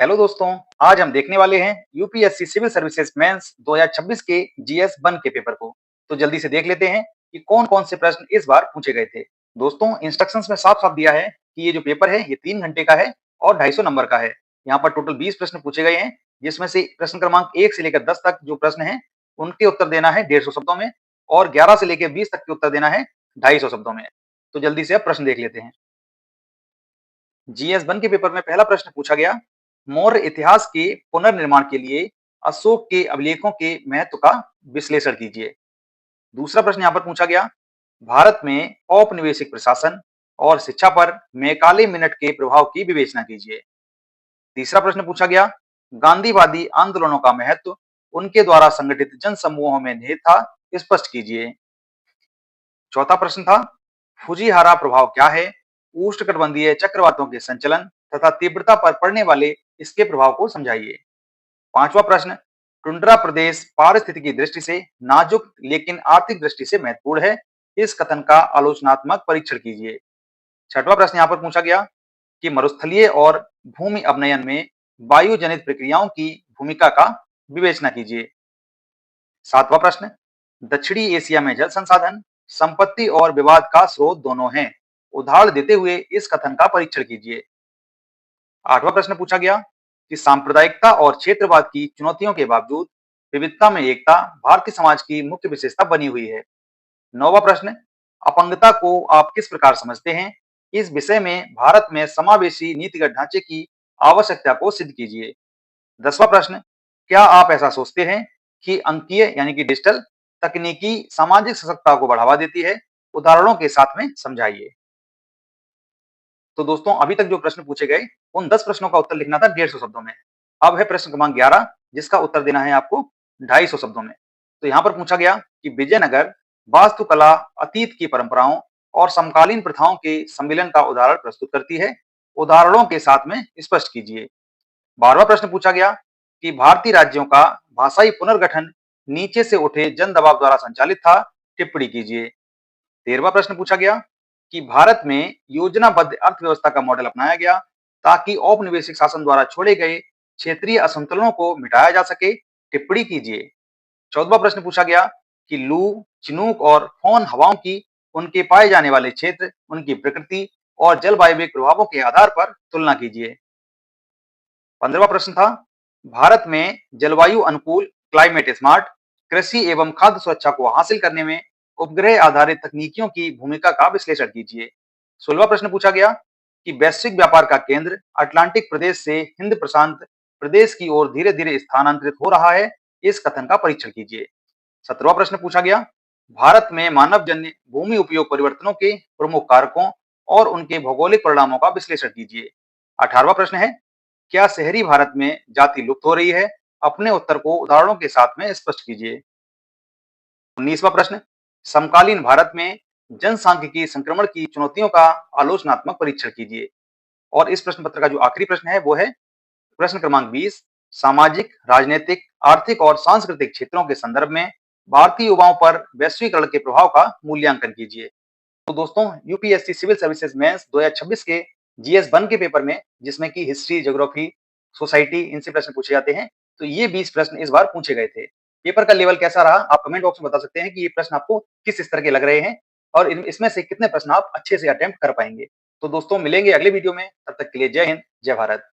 Hello दोस्तों, आज हम देखने वाले हैं यूपीएससी सिविल सर्विसेज मेंस 2026 के जीएस 1 के पेपर को। तो जल्दी से देख लेते हैं कि कौन-कौन से प्रश्न इस बार पूछे गए थे। दोस्तों, इंस्ट्रक्शंस में साफ-साफ दिया है कि ये जो पेपर है ये 3 घंटे का है और 250 नंबर का है। यहाँ पर टोटल 20 प्रश्न पूछे गए हैं, जिसमें से प्रश्न क्रमांक 1 से लेकर 10 तक जो प्रश्न हैं, उनके उत्तर देना है 150 शब्दों में और 11 से लेकर 20 तक के उत्तर देना है 250 शब्दों में। तो जल्दी से अब प्रश्न देख लेते हैं। जीएस 1 के पेपर में पहला प्रश्न पूछा गया, मौर्य इतिहास के पुनर्निर्माण के लिए अशोक के अभिलेखों के महत्व का विश्लेषण कीजिए। दूसरा प्रश्न यहाँ पर पूछा गया, भारत में औपनिवेशिक प्रशासन और शिक्षा पर मैकाले मिनट के प्रभाव की विवेचना कीजिए। तीसरा प्रश्न पूछा गया, गांधीवादी आंदोलनों का महत्व उनके द्वारा संगठित जन समूहों में निहित था, स्पष्ट कीजिए। चौथा प्रश्न था, फुजीहारा प्रभाव क्या है, उष्णकटिबंधीय चक्रवातों के संचलन तथा तीव्रता पर पड़ने वाले इसके प्रभाव को समझाइए। पांचवा प्रश्न, टुंड्रा प्रदेश पारिस्थितिकी दृष्टि से नाजुक लेकिन आर्थिक दृष्टि से महत्वपूर्ण है, इस कथन का आलोचनात्मक परीक्षण कीजिए। छठवां प्रश्न यहाँ पर पूछा गया कि मरुस्थलीय और भूमि अवनयन में वायु जनित प्रक्रियाओं की भूमिका का विवेचना कीजिए। सातवां प्रश्न, दक्षिणी एशिया में जल संसाधन, संपत्ति और विवाद का स्रोत दोनों हैं, उदाहरण देते हुए इस कथन का परीक्षण कीजिए। आठवां प्रश्न पूछा गया कि सांप्रदायिकता और क्षेत्रवाद की चुनौतियों के बावजूद विविधता में एकता भारतीय समाज की मुख्य विशेषता बनी हुई है। नौवां प्रश्न, अपंगता को आप किस प्रकार समझते हैं, इस विषय में भारत में समावेशी नीतिगत ढांचे की आवश्यकता को सिद्ध कीजिए। 10वां प्रश्न, क्या आप ऐसा सोचते हैं कि अंकीय यानी कि डिजिटल तकनीकी सामाजिक सशक्तता को बढ़ावा देती है, उदाहरणों के साथ में समझाइए। तो दोस्तों, अभी तक जो प्रश्न पूछे गए उन 10 प्रश्नों का उत्तर लिखना था 150 शब्दों में। अब है प्रश्न क्रमांक 11, जिसका उत्तर देना है आपको 250 शब्दों में। तो यहाँ पर पूछा गया कि विजयनगर वास्तुकला अतीत की परंपराओं और समकालीन प्रथाओं के सम्मिलन का उदाहरण प्रस्तुत करती है, उदाहरणों के साथ में स्पष्ट कीजिए। 12वां प्रश्न पूछा गया कि भारतीय राज्यों का भाषाई पुनर्गठन नीचे से उठे जन दबाव द्वारा संचालित था, टिप्पणी कीजिए। 13वां प्रश्न पूछा गया कि भारत में योजनाबद्ध अर्थव्यवस्था का मॉडल अपनाया गया ताकि औपनिवेशिक शासन द्वारा छोड़े गए क्षेत्रीय असंतुलनों को मिटाया जा सके, टिप्पणी कीजिए। 14वां प्रश्न पूछा गया कि लू, चिनूक और फोन हवाओं की उनके पाए जाने वाले क्षेत्र, उनकी प्रकृति और जलवायु प्रभावों के आधार पर तुलना कीजिए। 15वां प्रश्न था, भारत में जलवायु अनुकूल क्लाइमेट स्मार्ट कृषि एवं खाद्य सुरक्षा को हासिल करने में उपग्रह आधारित तकनीकियों की भूमिका का विश्लेषण कीजिए। 16वां प्रश्न पूछा गया कि वैश्विक व्यापार का केंद्र अटलांटिक प्रदेश से हिंद प्रशांत प्रदेश की ओर धीरे धीरे स्थानांतरित हो रहा है, इस कथन का परीक्षण कीजिए। 17वां प्रश्न पूछा गया, भारत में मानव जन्य भूमि उपयोग परिवर्तनों के प्रमुख कारकों और उनके भौगोलिक परिणामों का विश्लेषण कीजिए। 18वां प्रश्न है, क्या शहरी भारत में जाति लुप्त हो रही है, अपने उत्तर को उदाहरणों के साथ में स्पष्ट कीजिए। 19वां प्रश्न, समकालीन भारत में जनसांख्यिकी संक्रमण की चुनौतियों का आलोचनात्मक परीक्षण कीजिए। और इस प्रश्न पत्र का जो आखिरी प्रश्न है वो है प्रश्न क्रमांक 20, सामाजिक, राजनीतिक, आर्थिक और सांस्कृतिक क्षेत्रों के संदर्भ में भारतीय युवाओं पर वैश्वीकरण के प्रभाव का मूल्यांकन कीजिए। तो दोस्तों, यूपीएससी सिविल सर्विसेज मेंस 2026 के जीएस 1 के पेपर में, जिसमें कि हिस्ट्री, ज्योग्राफी, सोसाइटी, इनसे प्रश्न पूछे जाते हैं, तो ये 20 प्रश्न इस बार पूछे गए थे। पेपर का लेवल कैसा रहा, आप कमेंट बॉक्स में बता सकते हैं कि ये प्रश्न आपको किस स्तर के लग रहे हैं और इसमें से कितने प्रश्न आप अच्छे से अटेम्प्ट कर पाएंगे। तो दोस्तों, मिलेंगे अगले वीडियो में, तब तक के लिए जय हिंद, जय भारत।